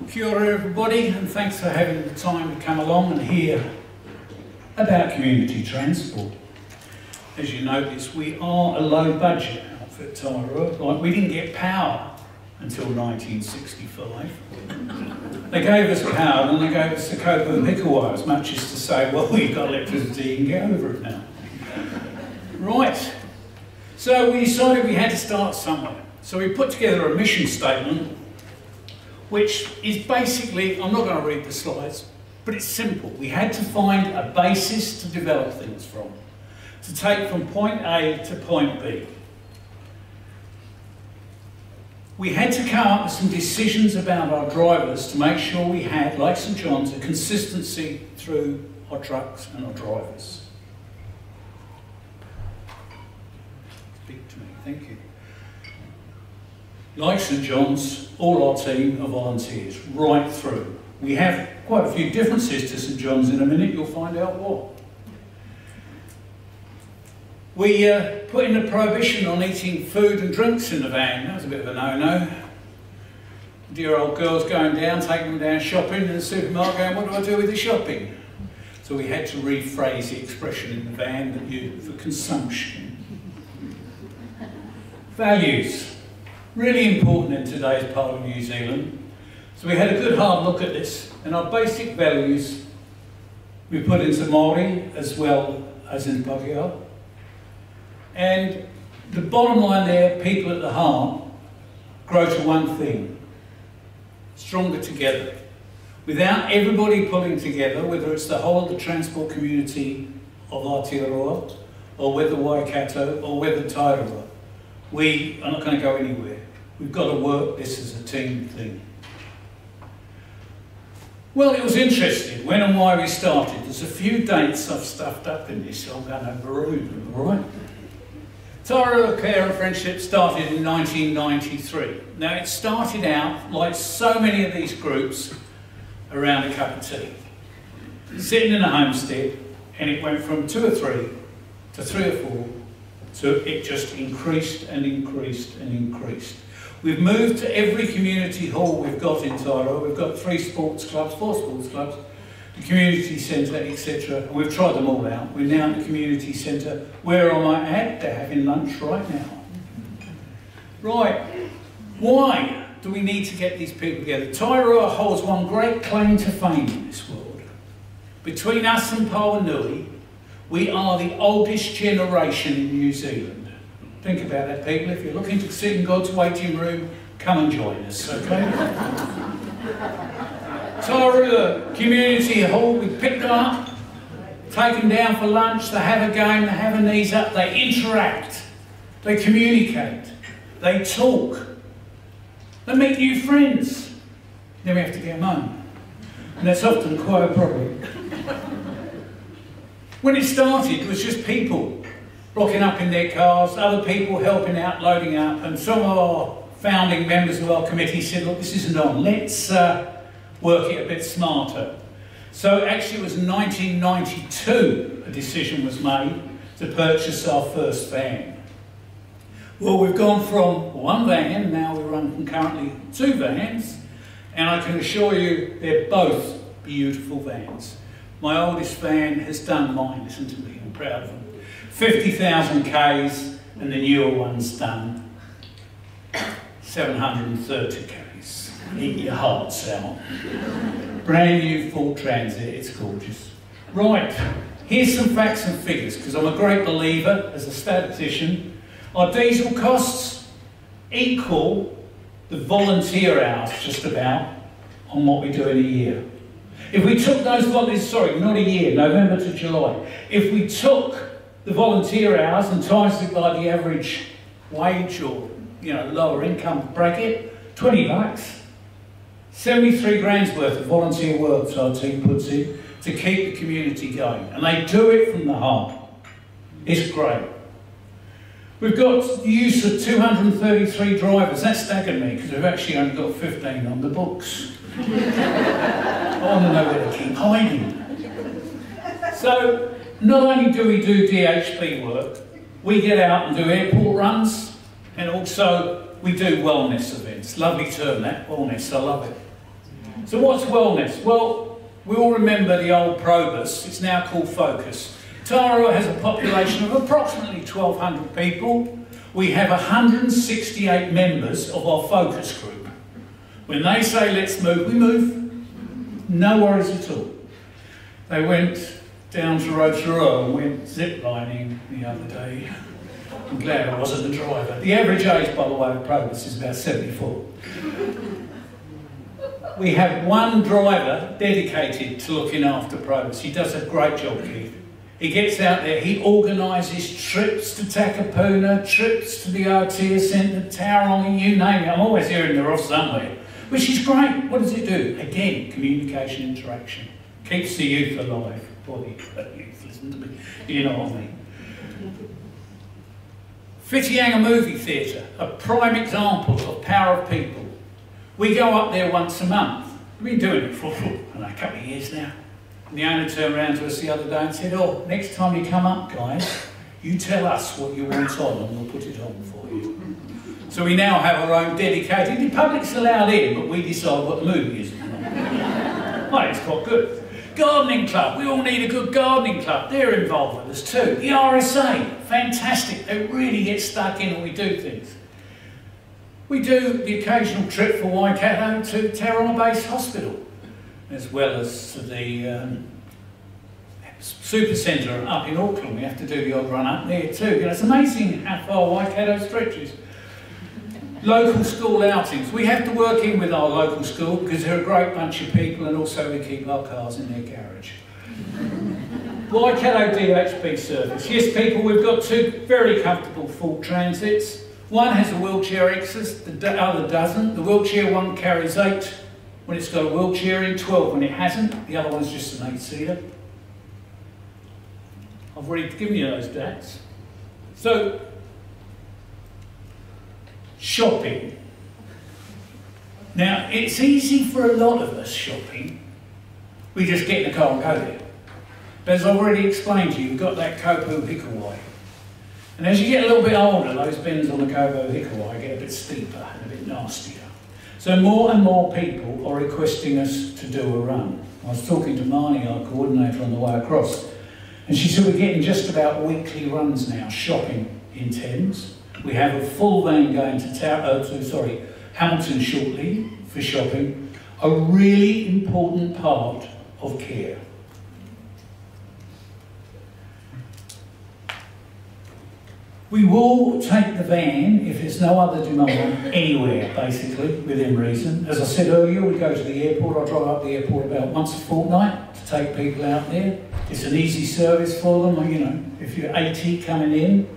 Kia ora everybody, and thanks for having the time to come along and hear about community transport. As you notice, we are a low budget outfit, Tairua. Like, we didn't get power until 1965. They gave us power, and they gave us the Copa Hikuwa, as much as to say, well, we've got electricity, you can get over it now. Right, so we decided we had to start somewhere. So we put together a mission statement, which is basically, I'm not going to read the slides, but it's simple. We had to find a basis to develop things from, to take from point A to point B. We had to come up with some decisions about our drivers to make sure we had, like St John's, a consistency through our trucks and our drivers. Speak to me, thank you. Like St John's, all our team are volunteers, right through. We have quite a few differences to St John's. In a minute you'll find out what. We put in a prohibition on eating food and drinks in the van. That was a bit of a no-no. Dear old girls going down, taking them down shopping in the supermarket, going, what do I do with the shopping? So we had to rephrase the expression in the van that you for consumption. Values. Really important in today's part of New Zealand. So we had a good hard look at this, and our basic values we put into Māori as well as in Pākehā. And the bottom line there, people at the heart, grow to one thing: stronger together. Without everybody pulling together, whether it's the whole of the transport community of Aotearoa, or whether Waikato, or whether Tairua, we are not going to go anywhere. We've got to work this as a team thing. Well, it was interesting when and why we started. There's a few dates I've stuffed up in this, so I'm going to berude them, all right? Tairua Care and Friendship started in 1993. Now, it started out, like so many of these groups, around a cup of tea. Sitting in a homestead, and it went from 2 or 3 to 3 or 4, so it just increased and increased and increased. We've moved to every community hall we've got in Tairua. We've got 3 sports clubs, 4 sports clubs, the community centre, etc. And we've tried them all out. We're now at the community centre, where I might add, they're having lunch right now. Right, why do we need to get these people together? Tairua holds one great claim to fame in this world. Between us and Pauanui, we are the oldest generation in New Zealand. Think about that, people. If you're looking to sit in God's waiting room, come and join us, okay? Tairua Community Hall, we pick them up, take them down for lunch, they have a game, they have a knees up, they interact, they communicate, they talk, they meet new friends. Then we have to get them home. And that's often quite a problem. When it started, it was just people rocking up in their cars, other people helping out, loading up, and some of our founding members of our committee said, look, this isn't on, let's work it a bit smarter. So actually it was in 1992 a decision was made to purchase our first van. Well, we've gone from 1 van, now we run concurrently 2 vans, and I can assure you they're both beautiful vans. My oldest van has done mine, listen to me, I'm proud of them. 50,000 Ks, and the newer one's done 730 Ks. Eat your hearts out. Brand new full transit, it's gorgeous. Right, here's some facts and figures, because I'm a great believer as a statistician. Our diesel costs equal the volunteer hours, just about, on what we do in a year. If we took those volunteers, sorry, not a year, November to July. If we took the volunteer hours and times it by the average wage or, lower income bracket, 20 bucks. 73 grand's worth of volunteer work our team puts in to keep the community going. And they do it from the heart. It's great. We've got the use of 233 drivers. That staggered me because we've actually only got 15 on the books. I want to know where they keep hiding. So, not only do we do DHB work, we get out and do airport runs, and also we do wellness events. Lovely term that, wellness, I love it. So what's wellness? Well, we all remember the old Probus. It's now called Focus. Tairua has a population of approximately 1,200 people. We have 168 members of our focus group. When they say let's move, we move. No worries at all. They went down to Tairua and went ziplining the other day. I'm glad I wasn't the driver. The average age, by the way, of Probus is about 74. We have one driver dedicated to looking after Probus. He does a great job, Keith. He gets out there, he organises trips to Takapuna, trips to the Aotea Centre, Tairua, you name it. I'm always hearing they're off somewhere, which is great. What does it do? Again, communication, interaction. Keeps the youth alive. Boy, youth, listen to me. You know what I mean. Whitianga Movie Theatre, a prime example of power of people. We go up there once a month. We've been doing it for a couple of years now. And the owner turned around to us the other day and said, oh, next time you come up, guys, you tell us what you want on and we'll put it on for you. So we now have our own dedicated, the public's allowed in, but we decide what the movie is. Well, it's quite good. Gardening club, we all need a good gardening club. They're involved with us too. The RSA, fantastic. They really get stuck in and we do things. We do the occasional trip for Waikato to Tairua Base Hospital, as well as to the super centre up in Auckland. We have to do the odd run up there too. You know, it's amazing how far Waikato stretches. Local school outings. We have to work in with our local school because they're a great bunch of people, and also we keep our cars in their garage. Waikato DHB service. Yes, people, we've got two very comfortable full transits. One has a wheelchair access, the other doesn't. The wheelchair one carries 8 when it's got a wheelchair in, 12 when it hasn't. The other one's just an 8-seater. I've already given you those dates. So, shopping. Now, it's easy for a lot of us shopping. We just get in the car and go there. But as I've already explained to you, you've got that Kopu Hikawai. And as you get a little bit older, those bends on the Kopu Hikawai get a bit steeper and a bit nastier. So more and more people are requesting us to do a run. I was talking to Marnie, our coordinator, on the way across, and she said we're getting just about weekly runs now, shopping in Thames. We have a full van going to Hamilton shortly for shopping, a really important part of care. We will take the van if there's no other demand anywhere, basically, within reason. As I said earlier, we go to the airport. I drive up the airport about once a fortnight to take people out there. It's an easy service for them. You know, if you're 80 coming in,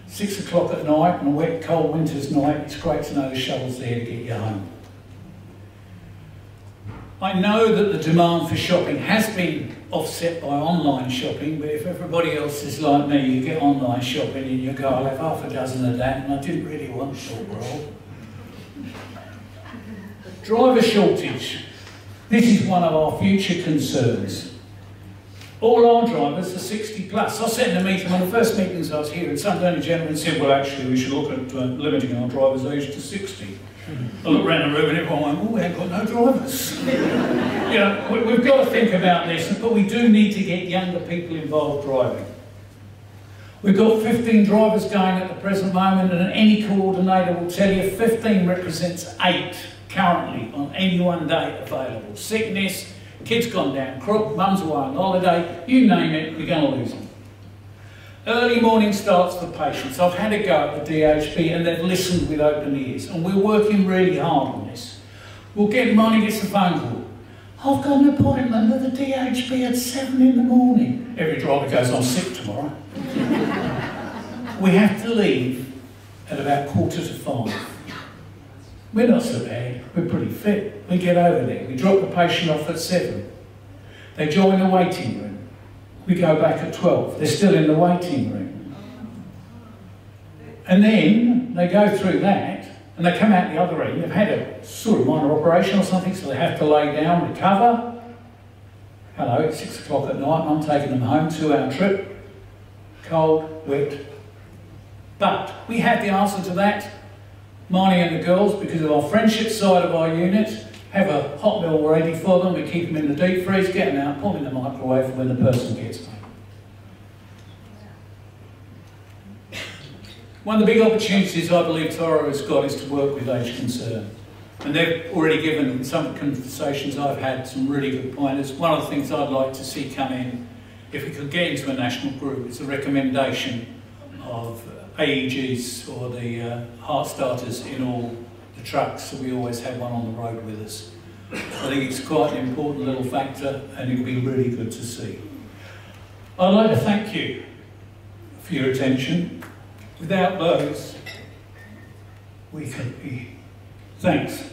6 o'clock at night on a wet, cold winter's night, it's great to know the shuttle's there to get you home. I know that the demand for shopping has been offset by online shopping, but if everybody else is like me, you get online shopping and you go, I'll have half a dozen of that, and I didn't really want short roll. Driver shortage. This is one of our future concerns. All our drivers are 60 plus. I said in a meeting, one of the first meetings I was here, and some gentleman said, well, actually, we should look at limiting our drivers' age to 60. I looked around the room and everyone went, oh, we ain't got no drivers. You know, we've got to think about this, but we do need to get younger people involved driving. We've got 15 drivers going at the present moment, and any coordinator will tell you 15 represents 8 currently on any one day available. Sickness, kids gone down crook, mum's away on holiday, you name it, we're going to lose them. Early morning starts for patients. I've had a go at the DHB and they've listened with open ears, and we're working really hard on this. We'll get money, gets a phone call. I've got an appointment at the DHB at 7 in the morning. Every driver goes, I'm sick tomorrow. We have to leave at about 4:45. We're not so bad, we're pretty fit. We get over there, we drop the patient off at 7. They join the waiting room. We go back at 12. They're still in the waiting room. And then they go through that and they come out the other end. They've had a sort of minor operation or something, so they have to lay down, recover. Hello, it's 6 o'clock at night and I'm taking them home, 2-hour trip. Cold, wet. But we have the answer to that. Marnie and the girls, because of our friendship side of our unit, have a hot meal ready for them, we keep them in the deep freeze, get them out, put them in the microwave for when the person gets home. One of the big opportunities I believe Tairua has got is to work with Age Concern. And they've already given, in some conversations I've had, some really good pointers. One of the things I'd like to see come in, if we could get into a national group, is a recommendation of AEGs or the heart starters in all the trucks, so we always have one on the road with us. I think it's quite an important little factor, and it'll be really good to see. I'd like to thank you for your attention. Without those, we could be. Thanks.